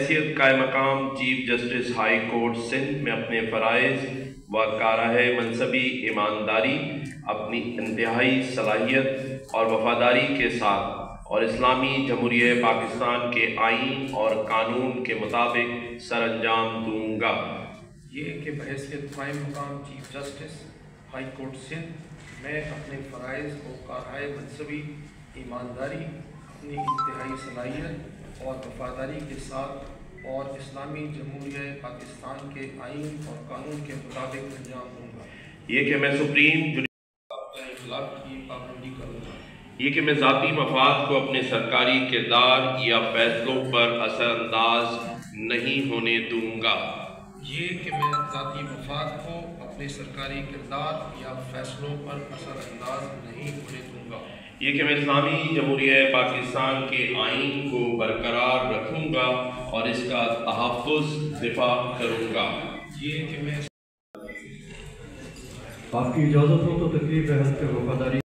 بحیثیت قائم مقام chief justice high court Sindh میں اپنے فرائض و کارہائے منصبی ایمانداری، اپنی انتہائی صلاحیت اور وفاداری کے ساتھ اور اسلامی جمہوریہ پاکستان کے آئین اور قانون کے مطابق سر انجام دوں گا۔ یہ کہ بحیثیت قائم مقام chief justice high court Sindh میں اپنے فرائض و کارہائے منصبی ایمانداری، اپنی انتہائی صلاحیت اور وفاداری کے ساتھ اور اسلامی جمہوریہ پاکستان کے آئین اور قانون کے مطابق انجام دوں گا۔ یہ کہ میں سپریم اخلاق کی پابندی کروں گا۔ یہ کہ میں ذاتی مفاد کو اپنے سرکاری کردار یا فیصلوں پر اثر انداز نہیں ہونے دوں گا۔ یہ کہ میں ذاتی مفاد کو اپنے سرکاری کردار یا فیصلوں پر اثر انداز نہیں ہونے دوں گا۔ یہ کہ میں اسلامی جمہوریہ پاکستان کے آئین کو برقرار رکھوں گا اور اس کا تحفظ دفاع کروں گا۔ یہ کہ میں آپ کی اجازت ہو تو تقریب ہے وفاداری